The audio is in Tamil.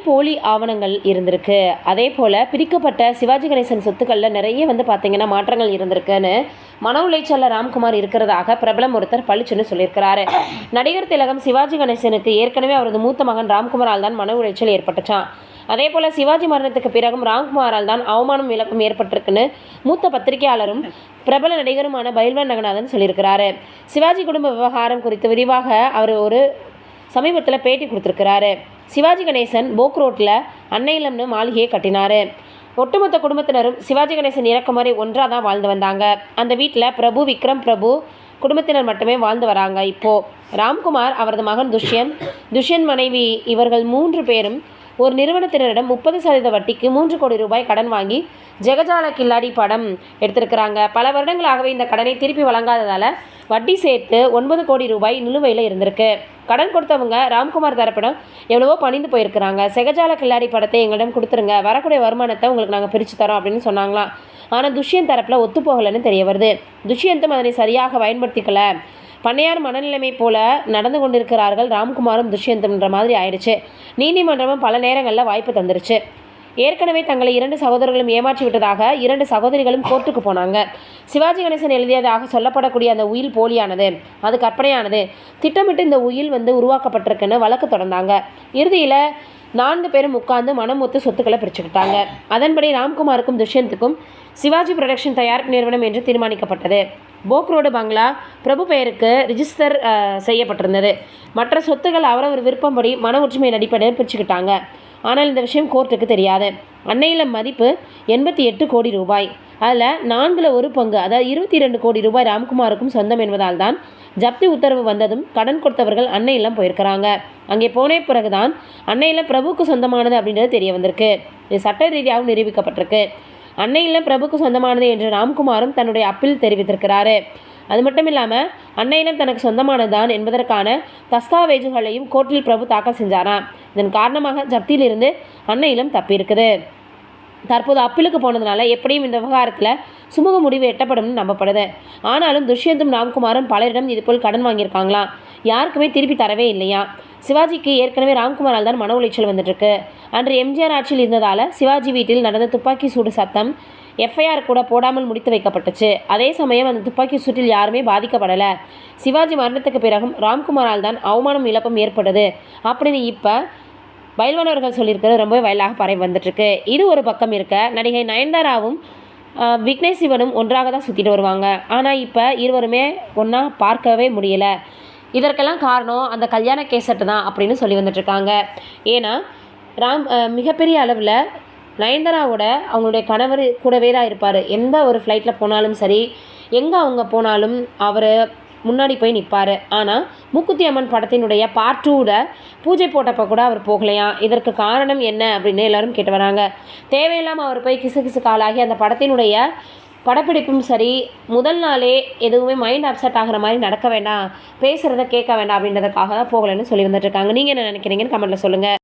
போலி ஆவணங்கள் இருந்திருக்கு. அதே போல் பிரிக்கப்பட்ட சிவாஜி கணேசன் சொத்துக்களில் நிறைய பார்த்தீங்கன்னா மாற்றங்கள் இருந்திருக்குன்னு மன உளைச்சலில் ராம்குமார் இருக்கிறதாக பிரபலம் ஒருத்தர் பளிச்சுன்னு சொல்லியிருக்கிறாரு. நடிகர் திலகம் சிவாஜி கணேசனுக்கு ஏற்கனவே அவரது மூத்த மகன் ராம்குமாரால் தான் மன உளைச்சல் ஏற்பட்டுச்சான். அதே போல் சிவாஜி மரணத்துக்கு பிறகும் ராம்குமாரால் தான் அவமானம் இழப்பும் ஏற்பட்டிருக்குன்னு மூத்த பத்திரிகையாளரும் பிரபல நடிகருமான பைல்வான் ரங்கநாதன் சொல்லியிருக்கிறாரு. சிவாஜி குடும்ப விவகாரம் குறித்து விரிவாக அவர் ஒரு சமீபத்தில் பேட்டி கொடுத்துருக்கிறாரு. சிவாஜி கணேசன் போக் ரோட்டில் அன்னை இல்லம்னு மாளிகையை கட்டினார். ஒட்டுமொத்த குடும்பத்தினரும் சிவாஜி கணேசன் இறக்கும் வரை ஒன்றாக தான் வாழ்ந்து வந்தாங்க. அந்த வீட்டில் பிரபு, விக்ரம் பிரபு குடும்பத்தினர் மட்டுமே வாழ்ந்து வராங்க. இப்போது ராம்குமார், அவரது மகன் துஷ்யந்த் மனைவி இவர்கள் 3 பேரும் ஒரு நிறுவனத்தினரிடம் 30% வட்டிக்கு 3 கோடி ரூபாய் கடன் வாங்கி ஜெகஜால கில்லாடி படம் எடுத்திருக்கிறாங்க. பல வருடங்களாகவே இந்த கடனை திருப்பி வழங்காததால் வட்டி சேர்த்து 9 கோடி ரூபாய் நிலுவையில் இருந்திருக்கு. கடன் கொடுத்தவங்க ராம்குமார் தரப்பிடம் எவ்வளவோ பணிந்து போயிருக்கிறாங்க. ஜெகஜால கில்லாடி படத்தை எங்களிடம் கொடுத்துருங்க, வரக்கூடிய வருமானத்தை உங்களுக்கு நாங்கள் பிரித்து தரோம் அப்படின்னு சொன்னாங்களாம். ஆனால் துஷ்யந்த் தரப்பில் ஒத்துப்போகலைன்னு தெரிய வருது. துஷ்யந்தும் அதனை சரியாக பயன்படுத்திக்கல. பண்ணையார் மனநிலைமை போல நடந்து கொண்டிருக்கிறார்கள் ராம்குமாரும் துஷ்யந்துன்ற மாதிரி ஆயிடுச்சு. நீதிமன்றமும் பல நேரங்களில் வாய்ப்பு தந்துருச்சு. ஏற்கனவே தங்களை 2 சகோதரர்களும் ஏமாற்றி விட்டதாக 2 சகோதரிகளும் கோர்ட்டுக்கு போனாங்க. சிவாஜி கணேசன் எழுதியதாக சொல்லப்படக்கூடிய அந்த உயில் போலியானது, அது கற்பனையானது, திட்டமிட்டு இந்த உயில் உருவாக்கப்பட்டிருக்குன்னு வழக்கு தொடர்ந்தாங்க. இறுதியில் 4 பேரும் உட்கார்ந்து மனம் ஒத்து சொத்துக்களை பிரிச்சுக்கிட்டாங்க. அதன்படி ராம்குமாருக்கும் துஷ்யந்துக்கும் சிவாஜி புரொடக்ஷன் தயாரிப்பு நிறுவனம் என்று தீர்மானிக்கப்பட்டது. போக் ரோடு பங்களா பிரபு பெயருக்கு ரிஜிஸ்டர் செய்யப்பட்டிருந்தது. மற்ற சொத்துக்கள் அவரவர் விருப்பம்படி மன ஒற்றுமையின் அடிப்படையில் பிரிச்சுக்கிட்டாங்க. ஆனால் இந்த விஷயம் கோர்ட்டுக்கு தெரியாது. அன்னையில மதிப்பு 88 கோடி ரூபாய். அதில் 4ல் 1 பங்கு, அதாவது 22 கோடி ரூபாய் ராம்குமாருக்கும் சொந்தம் என்பதால் தான் ஜப்தி உத்தரவு வந்ததும் கடன் கொடுத்தவர்கள் அன்னை இல்லம் போயிருக்கிறாங்க. அங்கே போன பிறகுதான் அன்னை இல்லம் பிரபுக்கு சொந்தமானது அப்படின்றது தெரிய வந்திருக்கு. இது சட்ட ரீதியாகவும் நிரூபிக்கப்பட்டிருக்கு. அன்னை இல்லம் பிரபுக்கு சொந்தமானது என்று ராம்குமாரும் தன்னுடைய அப்பீல் தெரிவித்திருக்கிறாரு. அது மட்டும் இல்லாமல் அன்னை இல்லம் தனக்கு சொந்தமானதுதான் என்பதற்கான தஸ்தாவேஜுகளையும் கோர்ட்டில் பிரபு தாக்கல் செஞ்சாராம். இதன் காரணமாக ஜப்தியிலிருந்து அன்னை இல்லம் தப்பியிருக்குது. தற்போது அப்பீலுக்கு போனதுனால எப்படியும் இந்த விவகாரத்தில் சுமூக முடிவு எட்டப்படும் நம்பப்படுது. ஆனாலும் துஷ்யந்தும் ராம்குமாரும் பலரிடம் இதுபோல் கடன் வாங்கியிருக்காங்களாம். யாருக்குமே திருப்பி தரவே இல்லையா. சிவாஜிக்கு ஏற்கனவே ராம்குமாரால் தான் மன உளைச்சல் வந்துட்டுருக்கு. அன்று எம்ஜிஆர் ஆட்சியில் இருந்ததால் சிவாஜி வீட்டில் நடந்த துப்பாக்கி சூடு சத்தம் எஃப்ஐஆர் கூட போடாமல் முடித்து வைக்கப்பட்டுச்சு. அதே சமயம் அந்த துப்பாக்கி சூட்டில் யாருமே பாதிக்கப்படலை. சிவாஜி மரணத்துக்கு பிறகும் ராம்குமாரால் தான் அவமானம் இழப்பும் ஏற்பட்டது அப்படின்னு இப்போ பைல்வானவர்கள் சொல்லியிருக்கிறது ரொம்ப வயலாக பரவி வந்துட்டுருக்கு. இது ஒரு பக்கம் இருக்க, நடிகை நயன்தாராவும் விக்னேஷ் சிவனும் ஒன்றாக தான் சுற்றிட்டு வருவாங்க. ஆனால் இப்போ இருவருமே ஒன்றா பார்க்கவே முடியலை. இதற்கெல்லாம் காரணம் அந்த கல்யாண கேசட்டு தான் அப்படின்னு சொல்லி வந்துட்டுருக்காங்க. ஏன்னா மிகப்பெரிய அளவில் நயன்தாராவோட அவங்களுடைய கணவர் கூடவே தான் இருப்பார். எந்த ஒரு ஃப்ளைட்டில் போனாலும் சரி, எங்கே அவங்க போனாலும் அவர் முன்னாடி போய் நிற்பார். ஆனால் மூக்குத்தி அம்மன் படத்தினுடைய பார்ட் 2ல பூஜை போட்டப்போ கூட அவர் போகலையா. இதற்கு காரணம் என்ன அப்படின்னு எல்லோரும் கேட்டு வராங்க. தேவையில்லாமல் அவர் போய் கிசு காலாகி அந்த படத்தினுடைய படப்பிடிப்பும் சரி, முதல் நாளே எதுவுமே மைண்ட் அப்செட் ஆகிற மாதிரி நடக்க வேண்டாம், பேசுகிறத கேட்க வேண்டாம் அப்படின்றதுக்காக தான் போகலைன்னு சொல்லி வந்துட்டுருக்காங்க. நீங்கள் என்ன நினைக்கிறீங்கன்னு கமெண்ட்டில் சொல்லுங்கள்.